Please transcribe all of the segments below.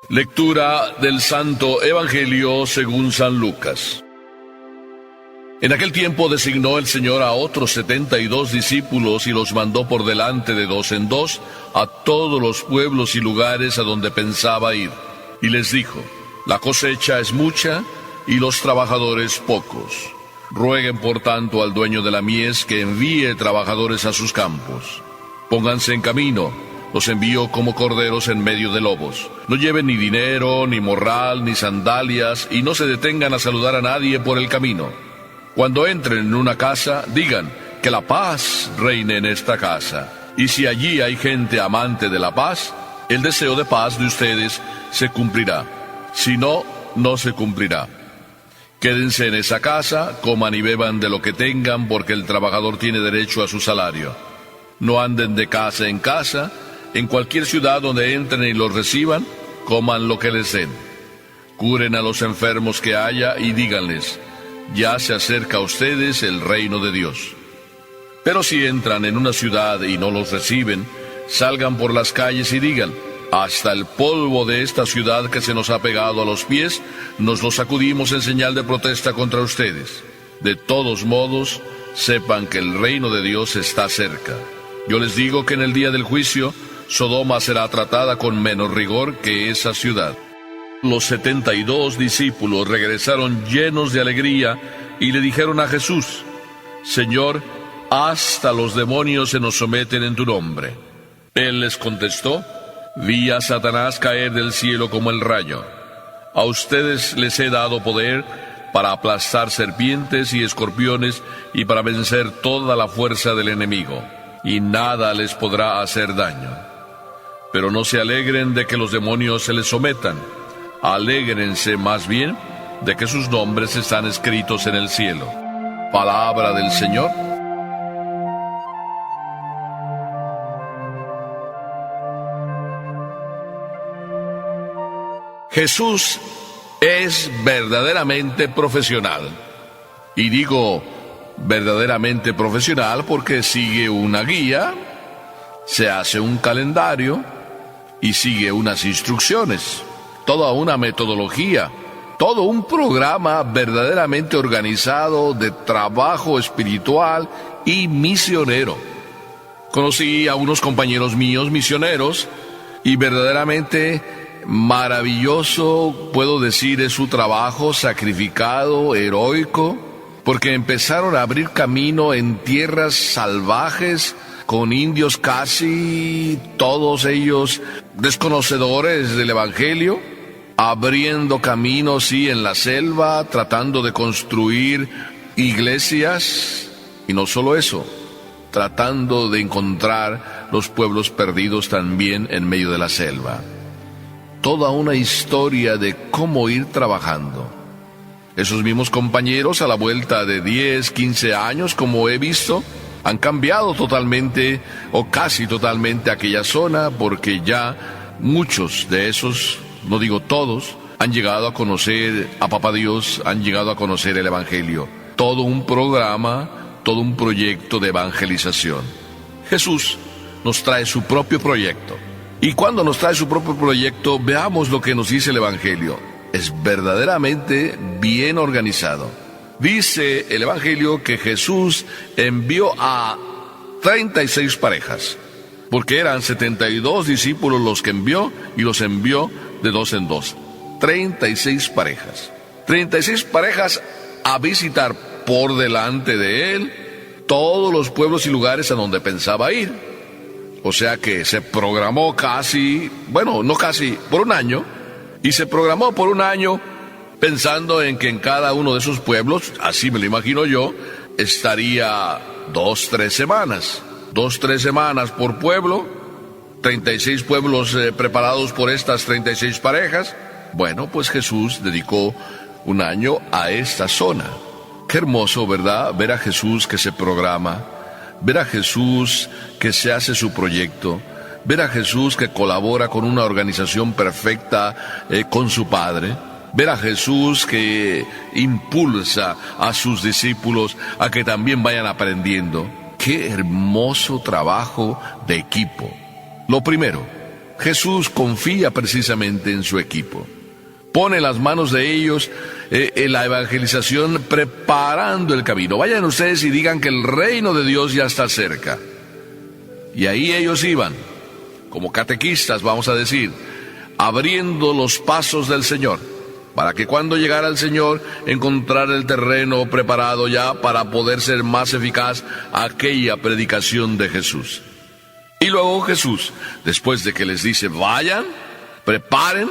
Lectura del Santo Evangelio según San Lucas. En aquel tiempo designó el Señor a otros 72 discípulos y los mandó por delante de dos en dos a todos los pueblos y lugares a donde pensaba ir. Y les dijo: la cosecha es mucha y los trabajadores pocos. Rueguen por tanto al dueño de la mies que envíe trabajadores a sus campos. Pónganse en camino, los envío como corderos en medio de lobos. No lleven ni dinero, ni morral, ni sandalias, y no se detengan a saludar a nadie por el camino. Cuando entren en una casa, digan: que la paz reine en esta casa. Y si allí hay gente amante de la paz, el deseo de paz de ustedes se cumplirá. Si no, no se cumplirá. Quédense en esa casa, coman y beban de lo que tengan, porque el trabajador tiene derecho a su salario. No anden de casa en casa. En cualquier ciudad donde entren y los reciban, coman lo que les den. Curen a los enfermos que haya y díganles: ya se acerca a ustedes el reino de Dios. Pero si entran en una ciudad y no los reciben, salgan por las calles y digan: hasta el polvo de esta ciudad que se nos ha pegado a los pies, nos lo sacudimos en señal de protesta contra ustedes. De todos modos, sepan que el reino de Dios está cerca. Yo les digo que en el día del juicio, Sodoma será tratada con menos rigor que esa ciudad. Los 72 discípulos regresaron llenos de alegría y le dijeron a Jesús: Señor, hasta los demonios se nos someten en tu nombre. Él les contestó: vi a Satanás caer del cielo como el rayo. A ustedes les he dado poder para aplastar serpientes y escorpiones y para vencer toda la fuerza del enemigo, y nada les podrá hacer daño. Pero no se alegren de que los demonios se les sometan. Alégrense más bien de que sus nombres están escritos en el cielo. Palabra del Señor. Jesús es verdaderamente profesional. Y digo verdaderamente profesional porque sigue una guía, se hace un calendario y sigue unas instrucciones, toda una metodología, todo un programa verdaderamente organizado de trabajo espiritual y misionero. Conocí a unos compañeros míos misioneros y verdaderamente maravilloso, puedo decir, es su trabajo sacrificado, heroico, porque empezaron a abrir camino en tierras salvajes, con indios casi todos ellos desconocedores del Evangelio, abriendo caminos, sí, en la selva, tratando de construir iglesias, y no solo eso, tratando de encontrar los pueblos perdidos también en medio de la selva. Toda una historia de cómo ir trabajando. Esos mismos compañeros, a la vuelta de 10, 15 años, como he visto, han cambiado totalmente o casi totalmente aquella zona, porque ya muchos de esos, no digo todos, han llegado a conocer a Papá Dios, han llegado a conocer el Evangelio. Todo un programa, todo un proyecto de evangelización. Jesús nos trae su propio proyecto. Y cuando nos trae su propio proyecto, veamos lo que nos dice el Evangelio. Es verdaderamente bien organizado. Dice el Evangelio que Jesús envió a 36 parejas, porque eran 72 discípulos los que envió, y los envió de dos en dos. 36 parejas. 36 parejas a visitar por delante de él todos los pueblos y lugares a donde pensaba ir. O sea que se programó casi, bueno, no casi, por un año, y se programó por un año pensando en que en cada uno de esos pueblos, así me lo imagino yo, estaría 2-3 semanas. 2-3 semanas por pueblo, 36 pueblos preparados por estas 36 parejas. Bueno, pues Jesús dedicó un año a esta zona. Qué hermoso, ¿verdad? Ver a Jesús que se programa, ver a Jesús que se hace su proyecto, ver a Jesús que colabora con una organización perfecta con su Padre, ver a Jesús que impulsa a sus discípulos a que también vayan aprendiendo. Qué hermoso trabajo de equipo. Lo primero, Jesús confía precisamente en su equipo. Pone en las manos de ellos en la evangelización, preparando el camino. Vayan ustedes y digan que el reino de Dios ya está cerca. Y ahí ellos iban, como catequistas, vamos a decir, abriendo los pasos del Señor, para que cuando llegara el Señor, encontrar el terreno preparado ya para poder ser más eficaz aquella predicación de Jesús. Y luego Jesús, después de que les dice, vayan, preparen,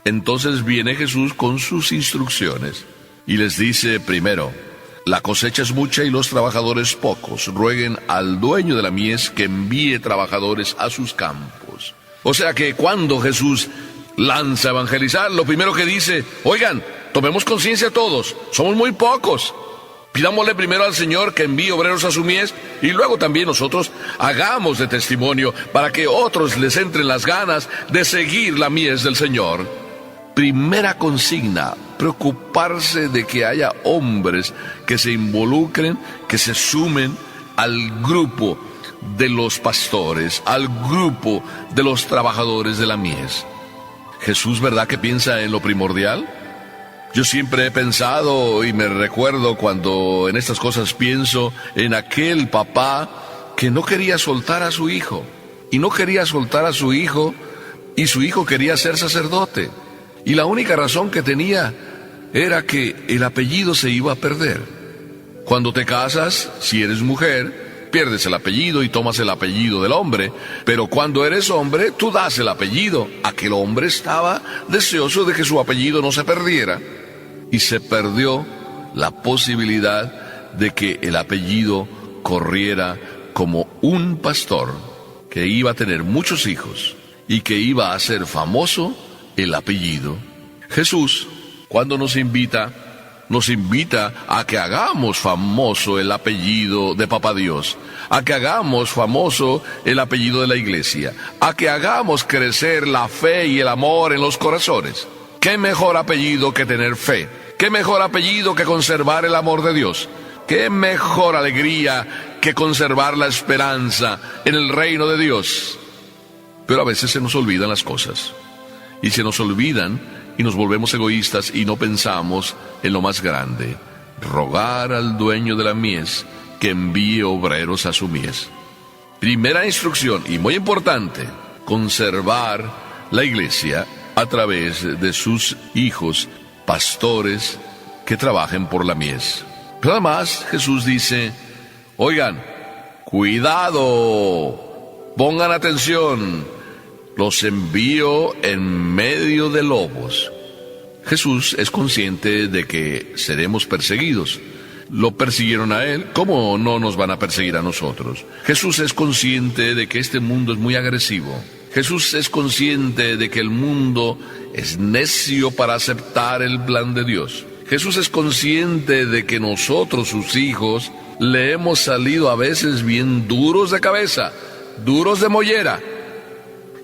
entonces viene Jesús con sus instrucciones y les dice primero, la cosecha es mucha y los trabajadores pocos, rueguen al dueño de la mies que envíe trabajadores a sus campos. O sea que cuando Jesús lanza a evangelizar, lo primero que dice, oigan, tomemos conciencia todos, somos muy pocos. Pidámosle primero al Señor que envíe obreros a su mies y luego también nosotros hagamos de testimonio para que otros les entren las ganas de seguir la mies del Señor. Primera consigna, preocuparse de que haya hombres que se involucren, que se sumen al grupo de los pastores, al grupo de los trabajadores de la mies. Jesús, ¿verdad que piensa en lo primordial? Yo siempre he pensado y me recuerdo cuando en estas cosas pienso en aquel papá que no quería soltar a su hijo. Y no quería soltar a su hijo y su hijo quería ser sacerdote. Y la única razón que tenía era que el apellido se iba a perder. Cuando te casas, si eres mujer, pierdes el apellido y tomas el apellido del hombre. Pero cuando eres hombre, tú das el apellido. Aquel hombre estaba deseoso de que su apellido no se perdiera. Y se perdió la posibilidad de que el apellido corriera como un pastor que iba a tener muchos hijos y que iba a hacer famoso el apellido. Jesús, cuando nos invita a que hagamos famoso el apellido de Papá Dios, a que hagamos famoso el apellido de la iglesia, a que hagamos crecer la fe y el amor en los corazones. ¿Qué mejor apellido que tener fe? ¿Qué mejor apellido que conservar el amor de Dios? ¿Qué mejor alegría que conservar la esperanza en el reino de Dios? Pero a veces se nos olvidan las cosas. Y se nos olvidan y nos volvemos egoístas y no pensamos en lo más grande. Rogar al dueño de la mies que envíe obreros a su mies. Primera instrucción, y muy importante, conservar la iglesia a través de sus hijos, pastores que trabajen por la mies. Pero además Jesús dice, oigan, cuidado, pongan atención, los envío en medio de lobos. Jesús es consciente de que seremos perseguidos. Lo persiguieron a él, ¿cómo no nos van a perseguir a nosotros? Jesús es consciente de que este mundo es muy agresivo. Jesús es consciente de que el mundo es necio para aceptar el plan de Dios. Jesús es consciente de que nosotros, sus hijos, le hemos salido a veces bien duros de cabeza, duros de mollera.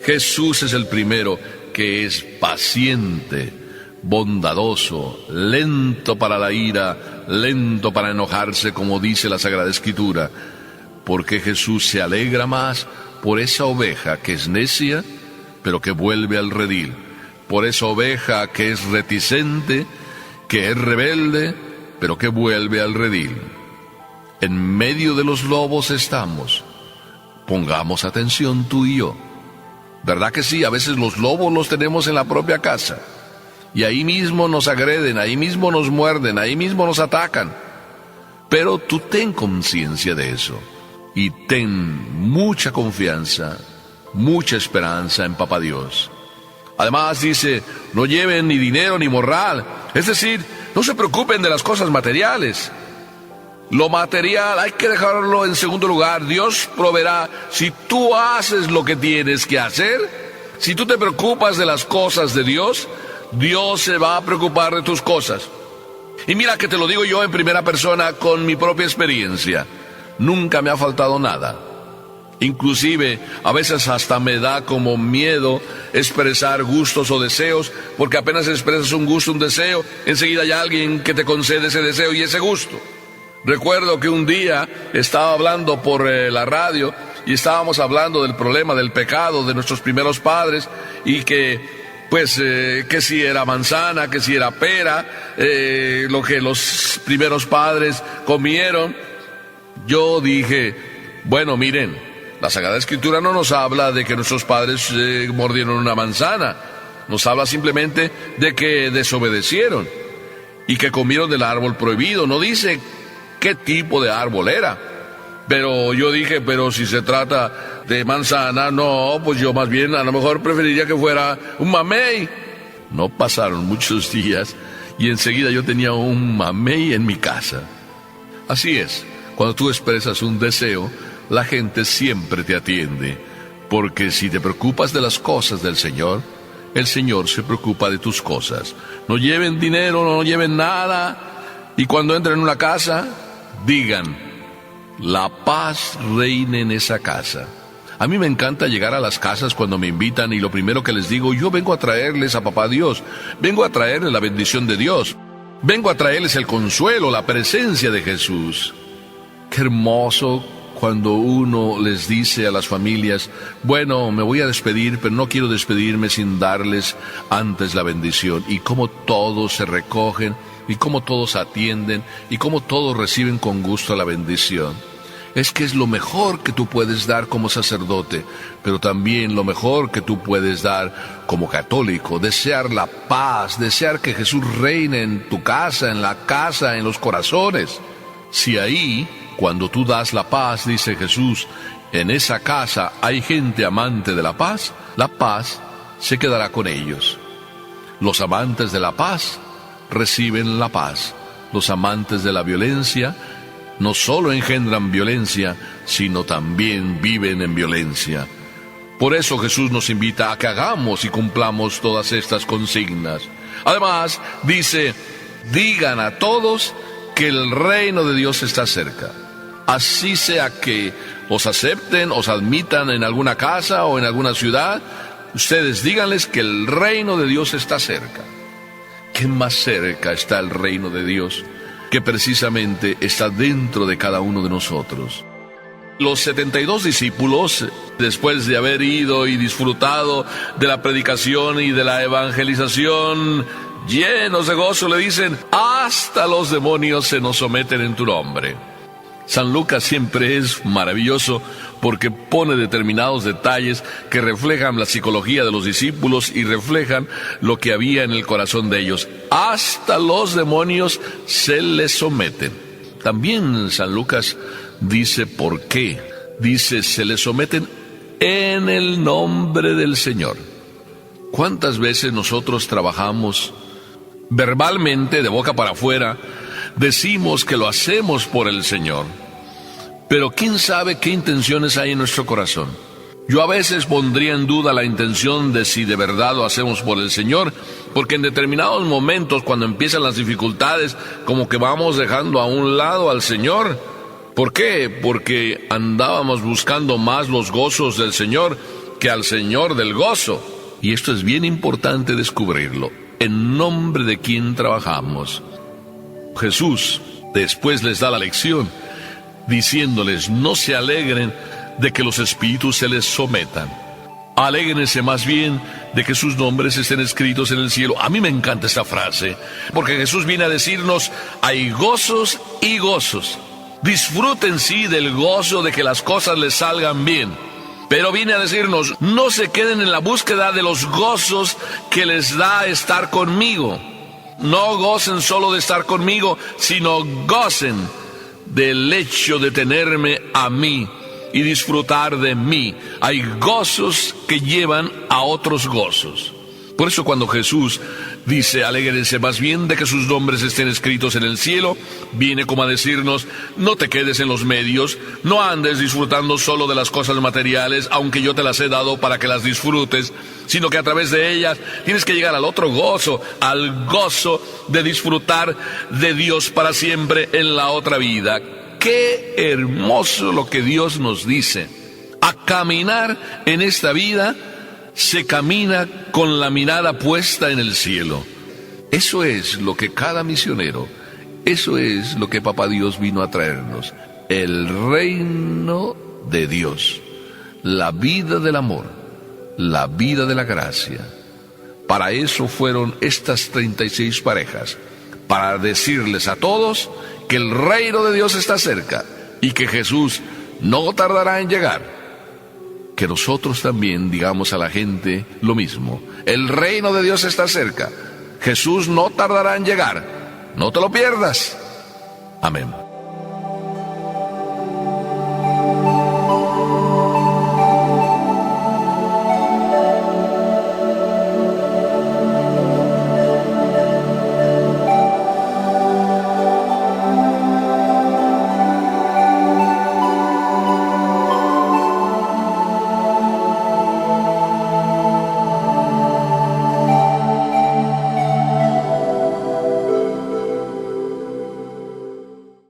Jesús es el primero que es paciente, bondadoso, lento para la ira, lento para enojarse, como dice la Sagrada Escritura, porque Jesús se alegra más por esa oveja que es necia, pero que vuelve al redil, por esa oveja que es reticente, que es rebelde, pero que vuelve al redil. En medio de los lobos estamos. Pongamos atención tú y yo. ¿Verdad que sí? A veces los lobos los tenemos en la propia casa. Y ahí mismo nos agreden, ahí mismo nos muerden, ahí mismo nos atacan. Pero tú ten conciencia de eso. Y ten mucha confianza, mucha esperanza en Papá Dios. Además dice, no lleven ni dinero ni morral. Es decir, no se preocupen de las cosas materiales. Lo material hay que dejarlo en segundo lugar. Dios proveerá. Si tú haces lo que tienes que hacer, si tú te preocupas de las cosas de Dios, Dios se va a preocupar de tus cosas. Y mira que te lo digo yo en primera persona con mi propia experiencia. Nunca me ha faltado nada. Inclusive, a veces hasta me da como miedo expresar gustos o deseos, porque apenas expresas un gusto, un deseo, enseguida hay alguien que te concede ese deseo y ese gusto. Recuerdo que un día estaba hablando por la radio y estábamos hablando del problema del pecado de nuestros primeros padres, y que si era manzana, que si era pera, lo que los primeros padres comieron. Yo dije, bueno, miren, la Sagrada Escritura no nos habla de que nuestros padres mordieron una manzana, nos habla simplemente de que desobedecieron y que comieron del árbol prohibido. No dice qué tipo de árbol era. Pero yo dije, pero si se trata de manzana, no, pues yo más bien a lo mejor preferiría que fuera un mamey. No pasaron muchos días y enseguida yo tenía un mamey en mi casa. Así es, cuando tú expresas un deseo, la gente siempre te atiende, porque si te preocupas de las cosas del Señor, el Señor se preocupa de tus cosas. No lleven dinero, no lleven nada, y cuando entren en una casa, digan, la paz reine en esa casa. A mí me encanta llegar a las casas cuando me invitan y lo primero que les digo, yo vengo a traerles a Papá Dios, vengo a traerles la bendición de Dios, vengo a traerles el consuelo, la presencia de Jesús. Qué hermoso cuando uno les dice a las familias, bueno, me voy a despedir, pero no quiero despedirme sin darles antes la bendición. Y cómo todos se recogen, y cómo todos atienden, y cómo todos reciben con gusto la bendición. Es que es lo mejor que tú puedes dar como sacerdote, pero también lo mejor que tú puedes dar como católico, desear la paz, desear que Jesús reine en tu casa, en la casa, en los corazones. Si ahí, cuando tú das la paz, dice Jesús, en esa casa hay gente amante de la paz se quedará con ellos. Los amantes de la paz reciben la paz. Los amantes de la violencia no solo engendran violencia, sino también viven en violencia. Por eso Jesús nos invita a que hagamos y cumplamos todas estas consignas. Además, dice, digan a todos que el reino de Dios está cerca. Así sea que os acepten, os admitan en alguna casa o en alguna ciudad, ustedes díganles que el reino de Dios está cerca. ¿Qué más cerca está el reino de Dios? Que precisamente está dentro de cada uno de nosotros. Los 72 discípulos, después de haber ido y disfrutado de la predicación y de la evangelización, llenos de gozo, le dicen, hasta los demonios se nos someten en tu nombre. San Lucas siempre es maravilloso porque pone determinados detalles que reflejan la psicología de los discípulos y reflejan lo que había en el corazón de ellos. Hasta los demonios se les someten. También San Lucas dice por qué. Dice, se les someten en el nombre del Señor. ¿Cuántas veces nosotros trabajamos verbalmente, de boca para afuera, decimos que lo hacemos por el Señor, pero quién sabe qué intenciones hay en nuestro corazón? Yo a veces pondría en duda la intención de si de verdad lo hacemos por el Señor, porque en determinados momentos, cuando empiezan las dificultades, como que vamos dejando a un lado al Señor. ¿Por qué? Porque andábamos buscando más los gozos del Señor que al Señor del gozo. Y esto es bien importante descubrirlo. ¿En nombre de quién trabajamos? Jesús después les da la lección, diciéndoles, no se alegren de que los espíritus se les sometan. Alégrense más bien de que sus nombres estén escritos en el cielo. A mí me encanta esta frase, porque Jesús viene a decirnos, hay gozos y gozos. Disfruten sí del gozo de que las cosas les salgan bien. Pero viene a decirnos, no se queden en la búsqueda de los gozos que les da estar conmigo. No gocen solo de estar conmigo, sino gocen del hecho de tenerme a mí y disfrutar de mí. Hay gozos que llevan a otros gozos. Por eso cuando Jesús dice, alégrense más bien de que sus nombres estén escritos en el cielo, viene como a decirnos, no te quedes en los medios, no andes disfrutando solo de las cosas materiales, aunque yo te las he dado para que las disfrutes, sino que a través de ellas tienes que llegar al otro gozo, al gozo de disfrutar de Dios para siempre en la otra vida. Qué hermoso lo que Dios nos dice. A caminar en esta vida se camina con la mirada puesta en el cielo. Eso es lo que cada misionero, eso es lo que Papá Dios vino a traernos, el reino de Dios. la vida del amor, la vida de la gracia. Para eso fueron estas 36 parejas, para decirles a todos que el reino de Dios está cerca y que Jesús no tardará en llegar. Que nosotros también digamos a la gente lo mismo: el reino de Dios está cerca, Jesús no tardará en llegar, no te lo pierdas. Amén.